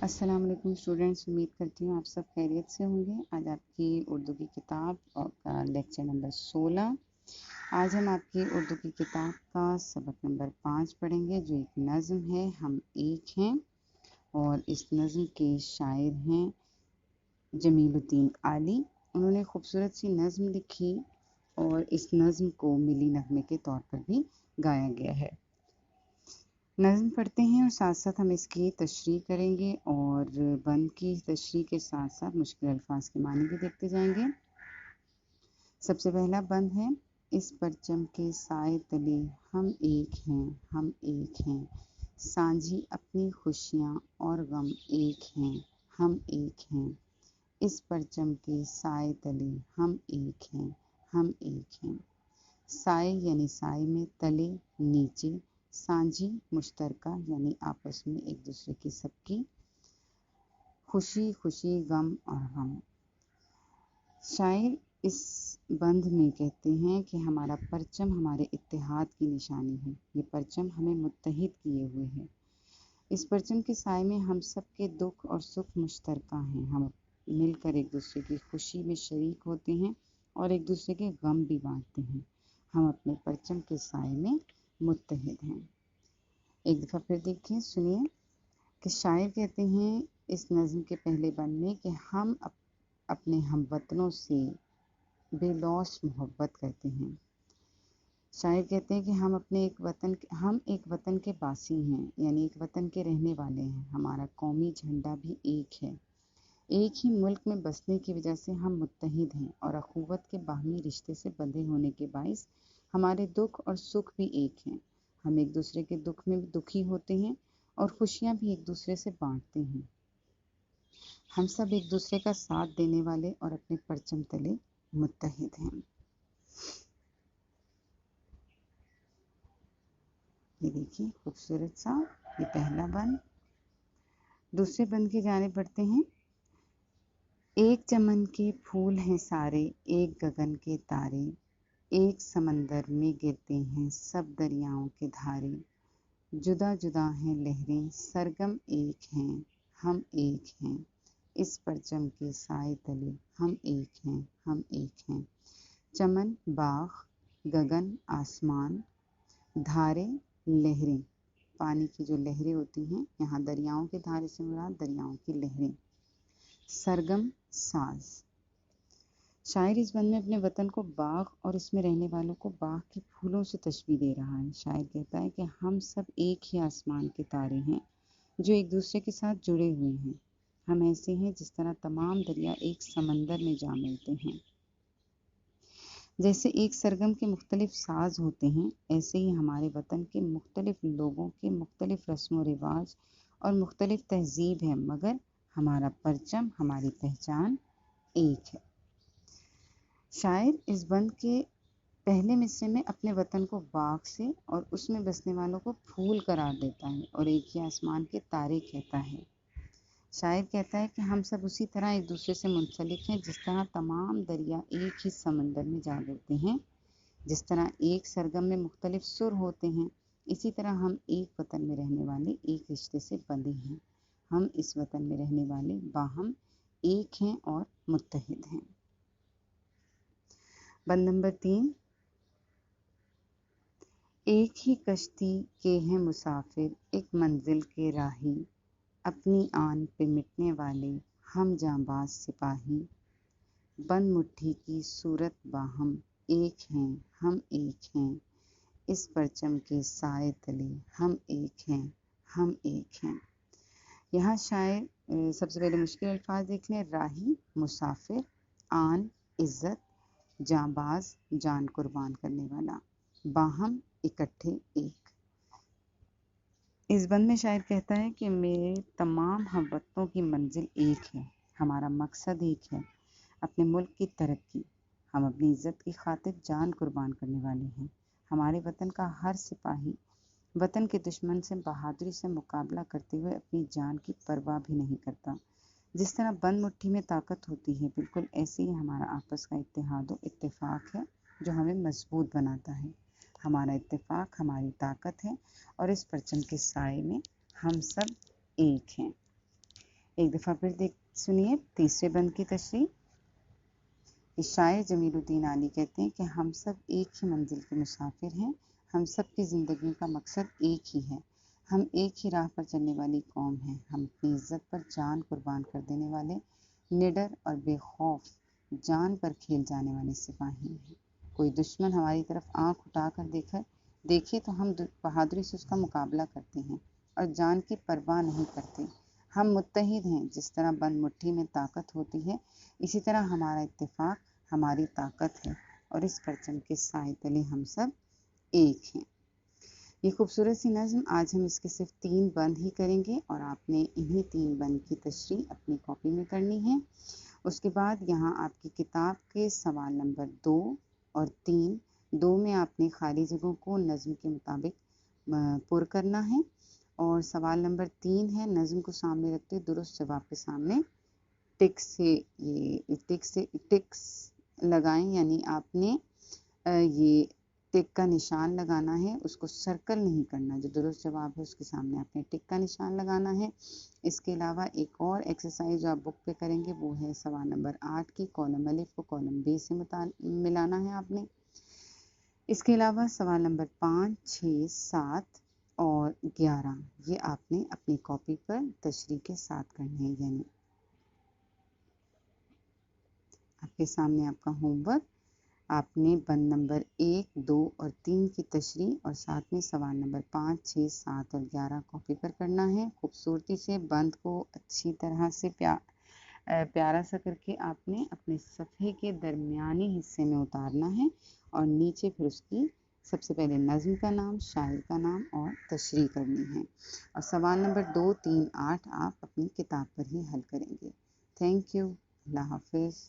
अस्सलाम वालेकुम स्टूडेंट्स, उम्मीद करती हूँ आप सब खैरियत से होंगे। आज आपकी उर्दू की किताब का लेक्चर नंबर 16। आज हम आपकी उर्दू की किताब का सबक नंबर 5 पढ़ेंगे, जो एक नज़्म है हम एक हैं। और इस नज़्म के शायर हैं जमीलुद्दीन आली। उन्होंने खूबसूरत सी नज़्म लिखी और इस नज़्म को मिली नगमे के तौर पर भी गाया गया है। नज़्म पढ़ते हैं और साथ साथ हम इसकी तशरीह करेंगे और बंद की तशरीह के साथ साथ मुश्किल अल्फाज के मानी भी देखते जाएंगे। सबसे पहला बंद है, इस परचम के साए तले हम एक हैं, हम एक हैं। सांझी अपनी खुशियाँ और गम एक हैं, हम एक हैं। इस परचम के साए तले हम एक हैं, हम एक हैं। साए यानी साए में, तले नीचे, सांझी मुश्तरका यानी आपस में एक दूसरे की सबकी, खुशी खुशी गम और गम। शायर इस बंद में कहते हैं कि हमारा परचम हमारे इत्तेहाद की निशानी है। ये परचम हमें मुत्तहिद किए हुए है। इस परचम के साए में हम सब के दुख और सुख मुश्तरका हैं। हम मिलकर एक दूसरे की खुशी में शरीक होते हैं और एक दूसरे के गम भी बांटते हैं। हम अपने परचम के साए में मुत्तहिद हैं। एक दफ़ा फिर देखिए, सुनिए कि शायर कहते हैं इस नज़्म के पहले बंद में कि हम अपने हमवतनों से बेलौस मोहब्बत करते हैं। शायर कहते हैं कि हम एक वतन के बासी हैं, यानी एक वतन के रहने वाले हैं। हमारा कौमी झंडा भी एक है। एक ही मुल्क में बसने की वजह से हम मुत्तहिद हैं और अखुवत के बाहमी रिश्ते से बंधे होने के बाइस हमारे दुख और सुख भी एक हैं। हम एक दूसरे के दुख में दुखी होते हैं और खुशियाँ भी एक दूसरे से बांटते हैं। हम सब एक दूसरे का साथ देने वाले और अपने परचम तले मुत्तहिद हैं। ये देखिए खूबसूरत सा ये पहला बंद। दूसरे बंद की जाने बढ़ते हैं। एक चमन के फूल हैं सारे, एक गगन के तारे, एक समंदर में गिरते हैं सब दरियाओं के धारे। जुदा जुदा हैं लहरें, सरगम एक हैं, हम एक हैं। इस परचम के साए तले हम एक हैं, हम एक हैं। चमन बाग, गगन आसमान, धारे लहरें, पानी की जो लहरें होती हैं, यहाँ दरियाओं के धारे से मुराद दरियाओं की लहरें। सरगम साज। शायर इस बंद में अपने वतन को बाग और इसमें रहने वालों को बाग के फूलों से तशबीह दे रहा है। शायर कहता है कि हम सब एक ही आसमान के तारे हैं जो एक दूसरे के साथ जुड़े हुए हैं। हम ऐसे हैं जिस तरह तमाम दरिया एक समंदर में जा मिलते हैं। जैसे एक सरगम के मुख्तलिफ साज होते हैं, ऐसे ही हमारे वतन के मुख्तलिफ लोगों के मुख्तलिफ रस्म व रिवाज और मुख्तलिफ तहजीब है, मगर हमारा परचम, हमारी पहचान एक है। शायर इस बंद के पहले मिसरे में अपने वतन को बाग से और उसमें बसने वालों को फूल करार देता है और एक ही आसमान के तारे कहता है। शायर कहता है कि हम सब उसी तरह एक दूसरे से मुंसलिक हैं जिस तरह तमाम दरिया एक ही समंदर में जा गिरते हैं। जिस तरह एक सरगम में मुख्तलिफ सुर होते हैं, इसी तरह हम एक वतन में रहने वाले एक रिश्ते से बंधे हैं। हम इस वतन में रहने वाले बाहम एक हैं और मुत्तहिद हैं। बंद नंबर 3। एक ही कश्ती के हैं मुसाफिर, एक मंजिल के राही, अपनी आन पे मिटने वाले हम जांबाज सिपाही। बंद मुट्ठी की सूरत बाहम एक हैं, हम एक हैं। इस परचम के साए तले हम एक हैं, हम एक हैं। यहाँ शायर सबसे पहले मुश्किल अल्फाज देख लें। राही मुसाफिर, आन इज़्ज़त, जांबाज जान कुर्बान करने वाला, बाहम इकट्ठे एक। इस बंद में शायर कहता है कि मेरे तमाम हमवतनों की मंजिल एक है, हमारा मकसद एक है, अपने मुल्क की तरक्की। हम अपनी इज़्ज़त की खातिर जान कुर्बान करने वाले हैं। हमारे वतन का हर सिपाही वतन के दुश्मन से बहादुरी से मुकाबला करते हुए अपनी जान की परवाह भी नहीं करता। जिस तरह बंद मुट्ठी में ताकत होती है, बिल्कुल ऐसे ही हमारा आपस का इत्तेहाद व इत्तेफाक है जो हमें मजबूत बनाता है। हमारा इत्तेफाक हमारी ताकत है और इस परचम के साए में हम सब एक हैं। एक दफ़ा फिर देख सुनिए तीसरे बंद की तशरीह। शायर जमीलुद्दीन आली कहते हैं कि हम सब एक ही मंजिल के मुसाफिर हैं, हम सब की ज़िंदगी का मकसद एक ही है, हम एक ही राह पर चलने वाली कौम हैं, हम अपनी इज़्ज़त पर जान कुर्बान कर देने वाले निडर और बेखौफ जान पर खेल जाने वाले सिपाही हैं। कोई दुश्मन हमारी तरफ आंख उठाकर देखे तो हम बहादुरी से उसका मुकाबला करते हैं और जान की परवाह नहीं करते। हम मुत्तहिद हैं, जिस तरह बंद मुट्ठी में ताकत होती है इसी तरह हमारा इत्तेफाक हमारी ताकत है और इस परचम के साए तले हम सब एक हैं। ये खूबसूरत सी नज़्म आज हम इसके सिर्फ 3 बंद ही करेंगे और आपने इन्हीं 3 बंद की तशरीह अपनी कॉपी में करनी है। उसके बाद यहाँ आपकी किताब के सवाल नंबर 2 और 3, 2 में आपने खाली जगहों को नज़्म के मुताबिक पुर करना है और सवाल नंबर 3 है नज़्म को सामने रखते दुरुस्त जवाब के सामने टिक्स लगाएं, यानी आपने ये टिक का निशान लगाना है, उसको सर्कल नहीं करना। जो दुरुस्त जवाब है उसके सामने आपने टिक का निशान लगाना है। इसके अलावा एक और एक्सरसाइज जो आप बुक पे करेंगे वो है सवाल नंबर 8 की, कॉलम अलिफ को कॉलम बी से मिलाना है आपने। इसके अलावा सवाल नंबर 5, 6, 7 और 11 ये आपने अपनी कॉपी पर तशरीह के साथ करने हैं। यानी आपके सामने आपका होमवर्क, आपने बंद नंबर 1, 2 और 3 की तशरीह और साथ में सवाल नंबर 5, 6, 7 और 11 कॉपी पर करना है। खूबसूरती से बंद को अच्छी तरह से प्यारा सा करके आपने अपने सफ़े के दरमियानी हिस्से में उतारना है और नीचे फिर उसकी सबसे पहले नज़्म का नाम, शायर का नाम और तशरीह करनी है। और सवाल नंबर 2, 3, 8 आप अपनी किताब पर ही हल करेंगे। Thank you. अल्लाह हाफिज़।